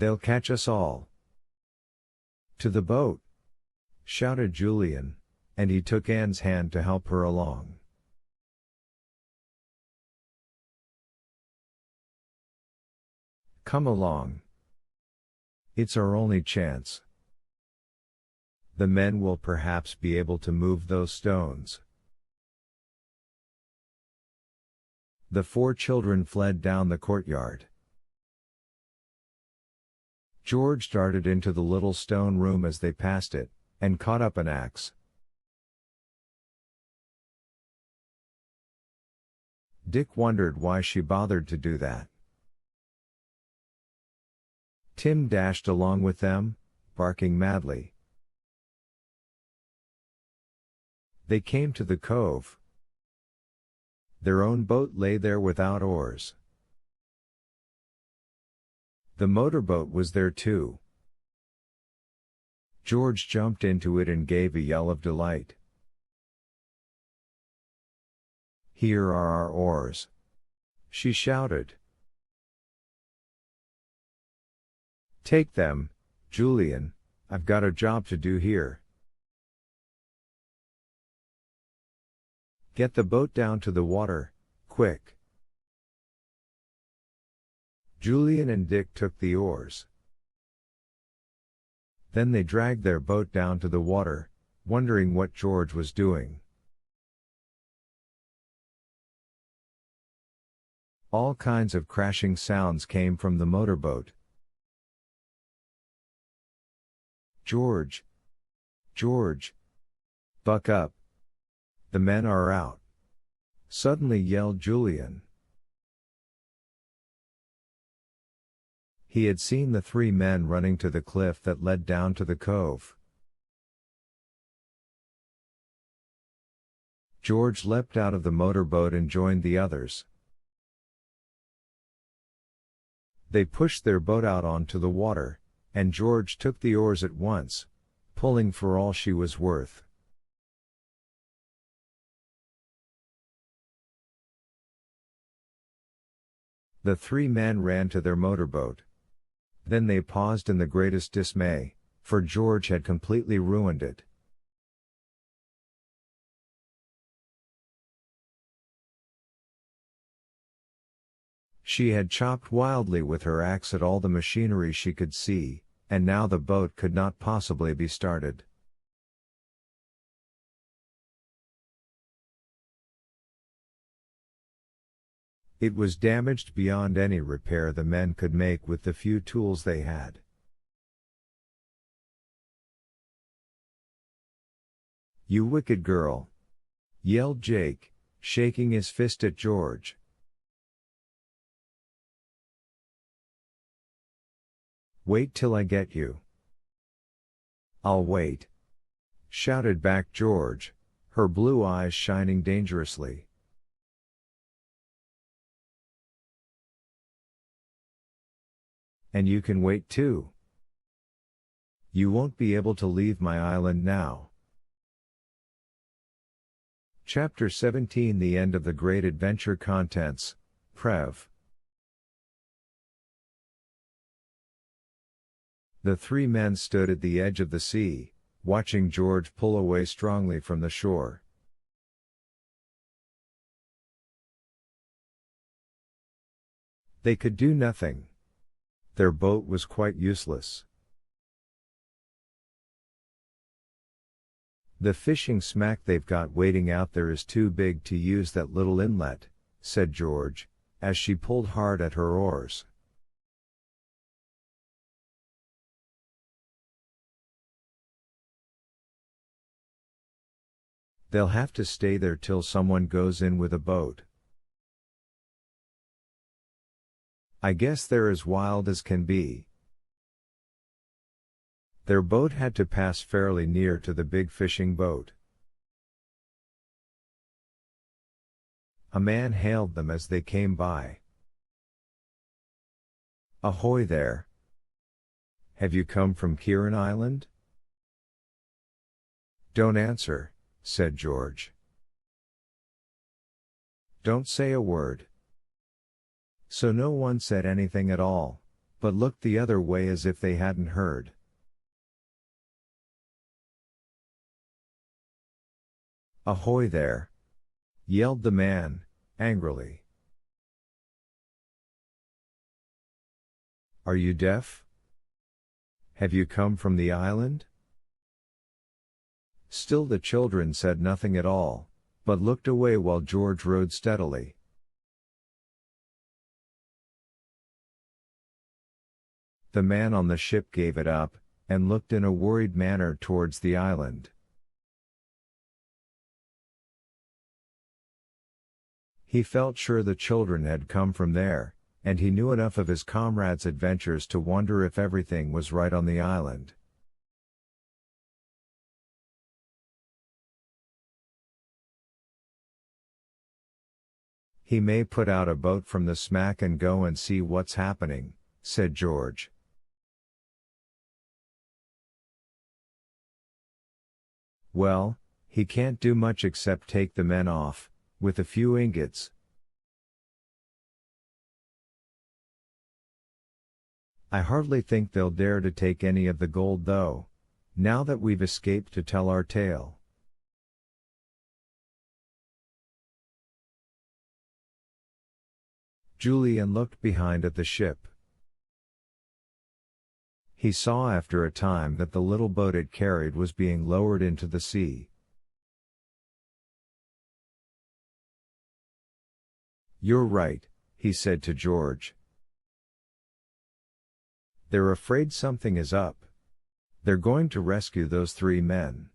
They'll catch us all. To the boat! Shouted Julian, and he took Anne's hand to help her along. Come along. It's our only chance. The men will perhaps be able to move those stones. The 4 children fled down the courtyard. George darted into the little stone room as they passed it, and caught up an axe. Dick wondered why she bothered to do that. Tim dashed along with them, barking madly. They came to the cove. Their own boat lay there without oars. The motorboat was there too. George jumped into it and gave a yell of delight. Here are our oars, she shouted. Take them, Julian, I've got a job to do here. Get the boat down to the water, quick. Julian and Dick took the oars. Then they dragged their boat down to the water, wondering what George was doing. All kinds of crashing sounds came from the motorboat. George! George! Buck up! The men are out! Suddenly yelled Julian. He had seen the 3 men running to the cliff that led down to the cove. George leapt out of the motorboat and joined the others. They pushed their boat out onto the water, and George took the oars at once, pulling for all she was worth. The 3 men ran to their motorboat. Then they paused in the greatest dismay, for George had completely ruined it. She had chopped wildly with her axe at all the machinery she could see, and now the boat could not possibly be started. It was damaged beyond any repair the men could make with the few tools they had. You wicked girl! Yelled Jake, shaking his fist at George. Wait till I get you. I'll wait! Shouted back George, her blue eyes shining dangerously. And you can wait too. You won't be able to leave my island now. Chapter 17 The End of the Great Adventure. Contents, Prev. The 3 men stood at the edge of the sea, watching George pull away strongly from the shore. They could do nothing. Their boat was quite useless. The fishing smack they've got waiting out there is too big to use that little inlet, said George, as she pulled hard at her oars. They'll have to stay there till someone goes in with a boat. I guess they're as wild as can be. Their boat had to pass fairly near to the big fishing boat. A man hailed them as they came by. Ahoy there! Have you come from Kieran Island? Don't answer, said George. Don't say a word. So no one said anything at all, but looked the other way as if they hadn't heard. "Ahoy there!" yelled the man, angrily. "Are you deaf? Have you come from the island?" Still the children said nothing at all, but looked away while George rowed steadily. The man on the ship gave it up, and looked in a worried manner towards the island. He felt sure the children had come from there, and he knew enough of his comrades' adventures to wonder if everything was right on the island. "He may put out a boat from the smack and go and see what's happening," said George. "Well, he can't do much except take the men off, with a few ingots. I hardly think they'll dare to take any of the gold though, now that we've escaped to tell our tale." Julian looked behind at the ship. He saw after a time that the little boat it carried was being lowered into the sea. "You're right," he said to George. "They're afraid something is up. They're going to rescue those 3 men."